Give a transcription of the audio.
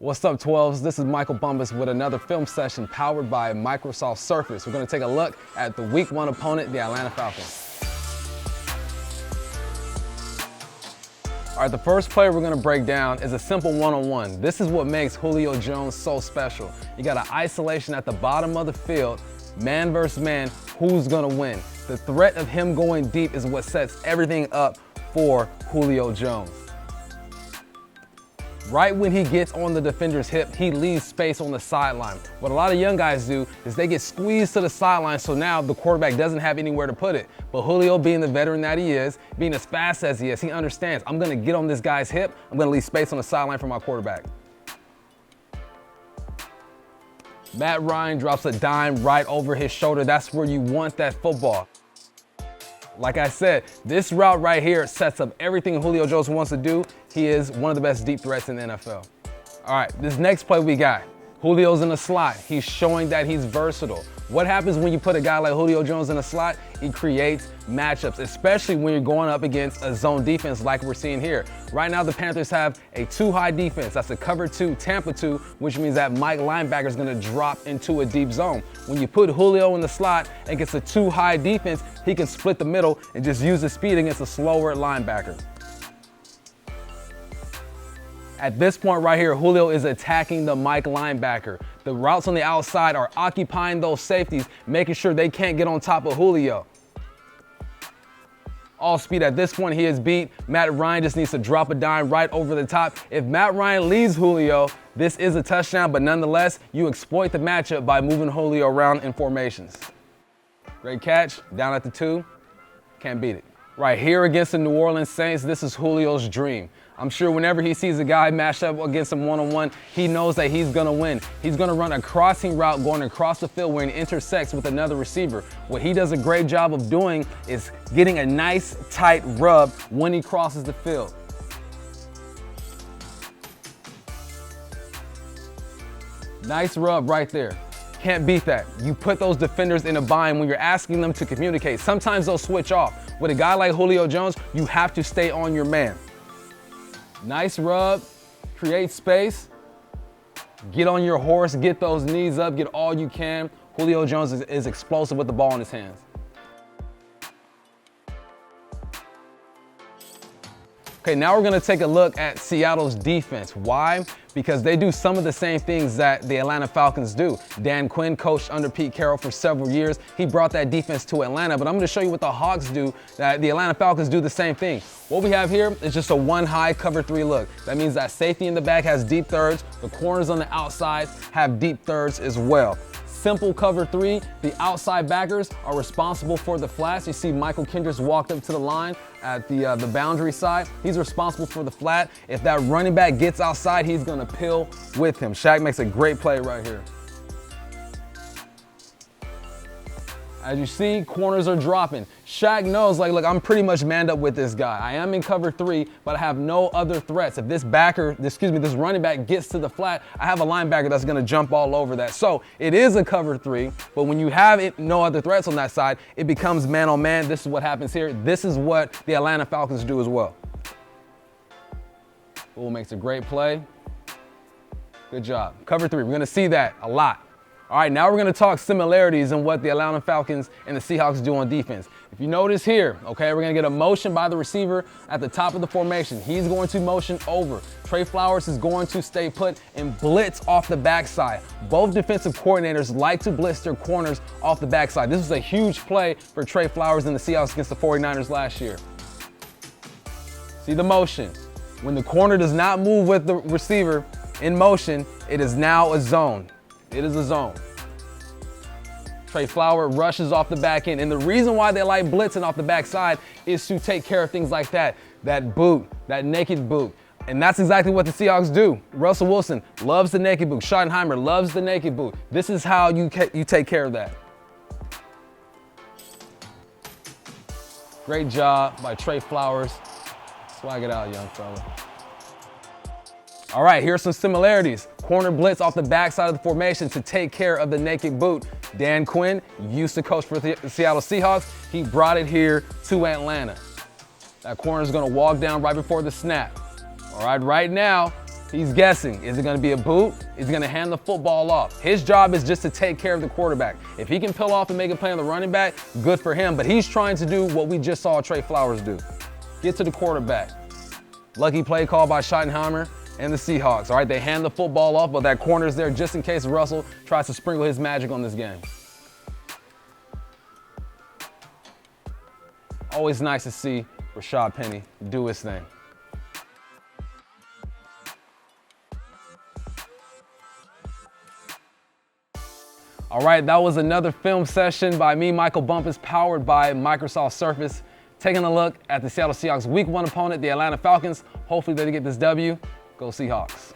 What's up, 12s? This is Michael Bumpus with another film session powered by Microsoft Surface. We're going to take a look at the Week 1 opponent, the Atlanta Falcons. All right, the first player we're going to break down is a simple one-on-one. This is what makes Julio Jones so special. You got an isolation at the bottom of the field, man versus man, who's going to win? The threat of him going deep is what sets everything up for Julio Jones. Right when he gets on the defender's hip, he leaves space on the sideline. What a lot of young guys do is they get squeezed to the sideline, so now the quarterback doesn't have anywhere to put it. But Julio, being the veteran that he is, being as fast as he is, he understands, I'm gonna get on this guy's hip, I'm gonna leave space on the sideline for my quarterback. Matt Ryan drops a dime right over his shoulder. That's where you want that football. Like I said, this route right here sets up everything Julio Jones wants to do. He is one of the best deep threats in the NFL. All right, this next play we got, Julio's in the slot. He's showing that he's versatile. What happens when you put a guy like Julio Jones in the slot? He creates matchups, especially when you're going up against a zone defense like we're seeing here. Right now, the Panthers have a 2-high defense. That's a cover 2, Tampa 2, which means that Mike linebacker is going to drop into a deep zone. When you put Julio in the slot against a 2-high defense, he can split the middle and just use his speed against a slower linebacker. At this point right here, Julio is attacking the Mike linebacker. The routes on the outside are occupying those safeties, making sure they can't get on top of Julio. All speed at this point, he is beat. Matt Ryan just needs to drop a dime right over the top. If Matt Ryan leads Julio, this is a touchdown, but nonetheless, you exploit the matchup by moving Julio around in formations. Great catch, down at the 2, can't beat it. Right here against the New Orleans Saints, this is Julio's dream. I'm sure whenever he sees a guy matched up against him one-on-one, he knows that he's gonna win. He's gonna run a crossing route going across the field where he intersects with another receiver. What he does a great job of doing is getting a nice tight rub when he crosses the field. Nice rub right there. Can't beat that. You put those defenders in a bind when you're asking them to communicate. Sometimes they'll switch off. With a guy like Julio Jones, you have to stay on your man. Nice rub, create space, get on your horse, get those knees up, get all you can. Julio Jones is explosive with the ball in his hands. Okay, now we're gonna take a look at Seattle's defense. Why? Because they do some of the same things that the Atlanta Falcons do. Dan Quinn coached under Pete Carroll for several years. He brought that defense to Atlanta, but I'm gonna show you what the Hawks do, that the Atlanta Falcons do the same thing. What we have here is just a 1-high cover 3 look. That means that safety in the back has deep thirds, the corners on the outside have deep thirds as well. Simple cover 3, the outside backers are responsible for the flats. You see Michael Kendricks walked up to the line at the boundary side. He's responsible for the flat. If that running back gets outside, he's gonna pill with him. Shaq makes a great play right here. As you see, corners are dropping. Shaq knows, like, look, I'm pretty much manned up with this guy. I am in cover 3, but I have no other threats. If this running back gets to the flat, I have a linebacker that's gonna jump all over that. So it is a cover 3, but when you have no other threats on that side, it becomes man on man. This is what happens here. This is what the Atlanta Falcons do as well. Bull makes a great play. Good job. Cover 3, we're gonna see that a lot. All right, now we're going to talk similarities in what the Atlanta Falcons and the Seahawks do on defense. If you notice here, okay, we're going to get a motion by the receiver at the top of the formation. He's going to motion over. Trey Flowers is going to stay put and blitz off the backside. Both defensive coordinators like to blitz their corners off the backside. This was a huge play for Trey Flowers and the Seahawks against the 49ers last year. See the motion. When the corner does not move with the receiver in motion, it is now a zone. It is a zone. Trey Flower rushes off the back end. And the reason why they like blitzing off the backside is to take care of things like that. That boot, that naked boot. And that's exactly what the Seahawks do. Russell Wilson loves the naked boot. Schottenheimer loves the naked boot. This is how you take care of that. Great job by Trey Flowers. Swag it out, young fella. All right, here's some similarities. Corner blitz off the backside of the formation to take care of the naked boot. Dan Quinn used to coach for the Seattle Seahawks. He brought it here to Atlanta. That corner is gonna walk down right before the snap. All right, right now, He's guessing. Is it going to be a boot? Is he going to hand the football off? His job is just to take care of the quarterback. If he can peel off and make a play on the running back, good for him. But he's trying to do what we just saw Trey Flowers do. Get to the quarterback. Lucky play call by Schottenheimer and the Seahawks. All right, they hand the football off, but that corner's there just in case Russell tries to sprinkle his magic on this game. Always nice to see Rashad Penny do his thing. All right, that was another film session by me, Michael Bumpus, powered by Microsoft Surface. Taking a look at the Seattle Seahawks Week 1 opponent, the Atlanta Falcons. Hopefully they get this W. Go Seahawks.